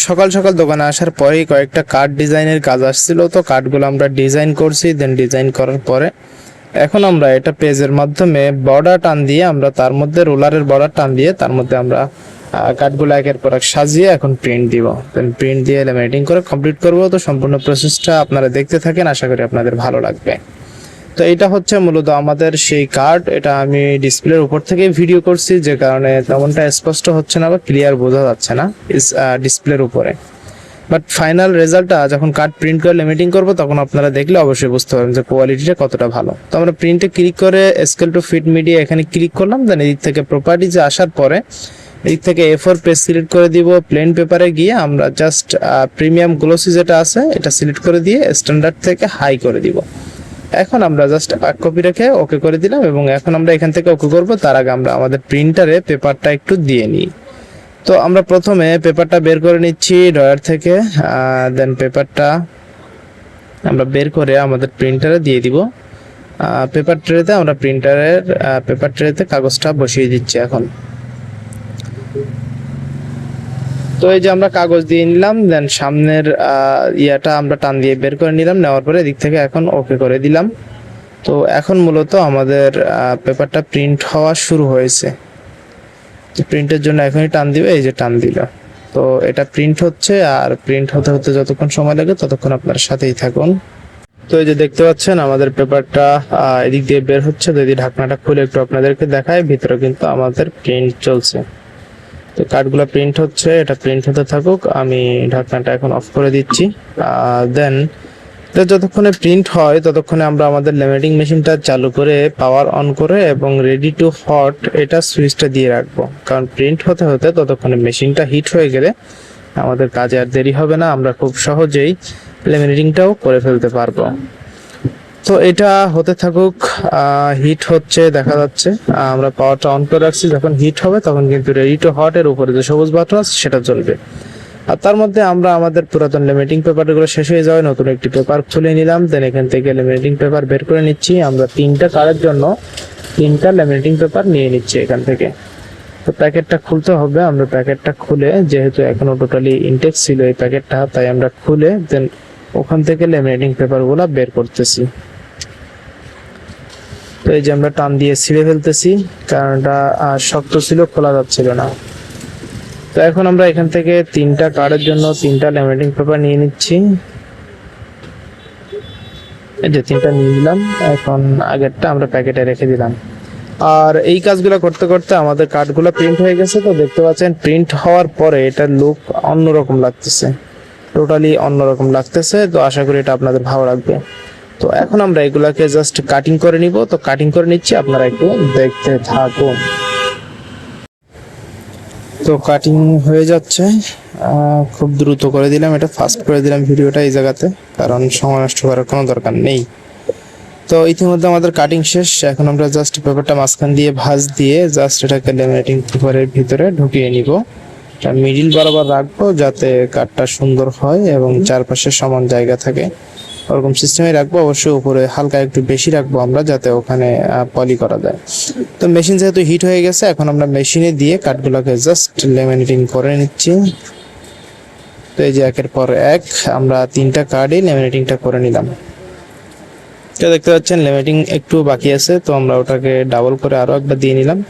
সকাল সকাল দোকানে আসার পরেই কয়েকটা কার্ড ডিজাইনের কাজ আসছিল, তো কার্ডগুলো আমরা ডিজাইন করছি। দেন ডিজাইন করার পরে এখন আমরা এটা পেজের মাধ্যমে বর্ডার টান দিয়ে, আমরা তার মধ্যে রোলারের বর্ডার টান দিয়ে তার মধ্যে আমরা কার্ডগুলো একের পর এক সাজিয়ে এখন প্রিন্ট দিব। দেন প্রিন্ট দিয়ে ল্যামিনেটিং করে কমপ্লিট করব। তো সম্পূর্ণ প্রসেসটা আপনারা দেখতে থাকেন, আশা করি আপনাদের ভালো লাগবে। তো এটা হচ্ছে মূলত আমাদের সেই কার্ড। এটা আমি ডিসপ্লের উপর থেকে ভিডিও করছি, যে কারণে তেমনটা স্পষ্ট হচ্ছে না বা ক্লিয়ার বোঝা যাচ্ছে না ডিসপ্লের উপরে। বাট ফাইনাল রেজাল্টটা যখন কার্ড প্রিন্ট করে ল্যামিনেটিং করব তখন আপনারা দেখলে অবশ্যই বুঝতে পারবেন যে কোয়ালিটিটা কতটা ভালো। তো আমরা প্রিন্টে ক্লিক করে স্কেল টু ফিট মিডিয়া এখানে ক্লিক করলাম। দেন এদিক থেকে প্রপার্টিজে আসার পরে এদিক থেকে A4 পেজ সিলেক্ট করে দিব। প্লেন পেপারে গিয়ে আমরা জাস্ট প্রিমিয়াম গ্লোসি যেটা আছে এটা সিলেক্ট করে দিয়ে স্ট্যান্ডার্ড থেকে হাই করে দিব। এখন আমরা জাস্ট কপি রেখে ওকে করে দিলাম, এবং এখন আমরা এখান থেকে ওকে করব। তার আগে আমরা আমাদের প্রিন্টারে পেপারটা একটু দিয়ে নিই। তো আমরা প্রথমে পেপারটা বের করে নিচ্ছি ড্রয়ার থেকে। দেন পেপারটা আমরা বের করে আমাদের প্রিন্টারে দিয়ে দিব। পেপার ট্রেতে আমরা প্রিন্টারের পেপার ট্রেতে কাগজটা বসিয়ে দিচ্ছি এখন। তো এই যে আমরা কাগজ দিয়ে নিলাম, দেন সামনের ইয়াটা আমরা টান দিয়ে বের করে নিলাম। নেওয়ার পরে এদিক থেকে এখন ওকে করে দিলাম। তো এখন মূলত আমাদের পেপারটা প্রিন্ট হওয়া শুরু হয়েছে। প্রিন্টের জন্য এখনই টান দিবে, এই যে টান দিল। তো এটা প্রিন্ট হচ্ছে, আর প্রিন্ট হতে হতে যতক্ষণ সময় লাগে ততক্ষণ আপনার সাথেই থাকুন। তো এই যে দেখতে পাচ্ছেন আমাদের পেপারটা এদিক দিয়ে বের হচ্ছে। যদি ঢাকনাটা খুলে একটু আপনাদেরকে দেখায়, ভিতরে কিন্তু আমাদের প্রিন্ট চলছে। তো কার্ডগুলো প্রিন্ট হচ্ছে, এটা প্রিন্ট হতে থাকুক। আমি ঢাকনাটা এখন অফ করে দিচ্ছি। দেন যতক্ষণে প্রিন্ট হয় ততক্ষণে আমরা আমাদের ল্যামিনেটিং মেশিনটা চালু করে পাওয়ার অন করে এবং রেডি টু হট এটা সুইচটা দিয়ে রাখবো। কারণ প্রিন্ট হতে হতে ততক্ষণে মেশিনটা হিট হয়ে গেলে আমাদের কাজে আর দেরি হবে না, আমরা খুব সহজেই ল্যামিনেটিংটাও করে ফেলতে পারবো। তো এটা হতে থাকুক। হিট হচ্ছে দেখা যাচ্ছে। আমরা পাওয়ারটা অন করে রাখছি, যখন হিট হবে তখন কিন্তু রেডি টু হট এর উপরে যে সবুজ বাটন আছে সেটা জ্বলবে। আর তার মধ্যে আমরা আমাদের পুরাতন ল্যামিনেটিং পেপারগুলো শেষ হয়ে যাওয়ায় নতুন একটি পেপার খুলে নিলাম। দেন এখান থেকে ল্যামিনেটিং পেপার বের করে নিচ্ছি। আমরা 3টা কার্ডের জন্য 3টা ল্যামিনেটিং পেপার নিয়ে নিচ্ছি এখান থেকে। তো প্যাকেটটা খুলতে হবে। আমরা প্যাকেটটা খুলে, যেহেতু এখনো টোটালি ইনটেক্স ছিল এই প্যাকেটটা, তাই আমরা খুলে দেন ওখান থেকে ল্যামিনেটিং পেপারগুলো বের করতেছি। তো এই যে আমরা টান দিয়ে ছিঁড়ে ফেলতেছি, কারণ এটা শক্ত ছিল, খোলা যাচ্ছিল না। তো এখন আমরা এখান থেকে 3টা কার্ডের জন্য 3টা ল্যামিনেটিং পেপার নিয়ে নিচ্ছি। এই যে 3টা নিয়ে নিলাম। এখন আগেরটা আমরা প্যাকেটে রেখে দিলাম। আর এই কাজগুলো করতে করতে আমাদের কার্ডগুলো প্রিন্ট হয়ে গেছে। তো দেখতে পাচ্ছেন প্রিন্ট হওয়ার পরে এটার লুক অন্যরকম লাগতেছে, টোটালি অন্যরকম লাগতেছে। তো আশা করি এটা আপনাদের ভালো লাগবে। তো এখন আমরা এগুলাকে জাস্ট কাটিং করে নিব। তো কাটিং করে নিচ্ছি, আপনারা একটু দেখতে থাকুন। তো কাটিং হয়ে যাচ্ছে, খুব দ্রুত করে দিলাম, এটা ফাস্ট করে দিলাম ভিডিওটা এই জায়গাতে, কারণ সময় নষ্ট করার কোনো দরকার নেই। তো ইতিমধ্যে আমাদের কাটিং শেষ। এখন আমরা জাস্ট পেপারটা মাঝখান দিয়ে ভাঁজ দিয়ে জাস্ট এটাকে ল্যামিনেটিং পেপারের ভিতরে ঢুকিয়ে নিব। এটা মিডিল বরাবর রাখবো যাতে কাটটা সুন্দর হয় এবং চারপাশে সমান জায়গা থাকে, ওরকম সিস্টেমে রাখবো। অবশ্যই উপরে হালকা একটু বেশি রাখবো আমরা, যাতে ওখানে পলি করা যায়। তো মেশিন যেহেতু হিট হয়ে গেছে, এখন আমরা মেশিনে দিয়ে কাঠগুলোকে জাস্ট ল্যামিনেটিং করে নিচ্ছি। তো এই যে একের পর এক আমরা 3টা কার্ডে ল্যামিনেটিংটা করে নিলাম। তো দেখতে পাচ্ছেন ল্যামিনেটিং একটু বাকি আছে, তো আমরা ওটাকে ডাবল করে আরো একবার দিয়ে নিলাম।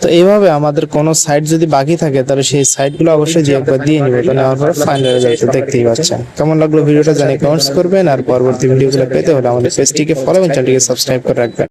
তো এইভাবে আমাদের কোনো সাইড যদি বাকি থাকে তাহলে সেই সাইডগুলো অবশ্যই দিয়ে একবার দিয়ে নিব। তো নেওয়ার পর ফাইনাল রেজাল্ট দেখতেই পাচ্ছেন। কেমন লাগলো ভিডিওটা জানিয়ে কমেন্টস করবেন, আর পরবর্তী ভিডিওগুলো পেতে হলে আমাদের পেজটিকে ফলো এবং চ্যানেলটিকে সাবস্ক্রাইব করে রাখবেন।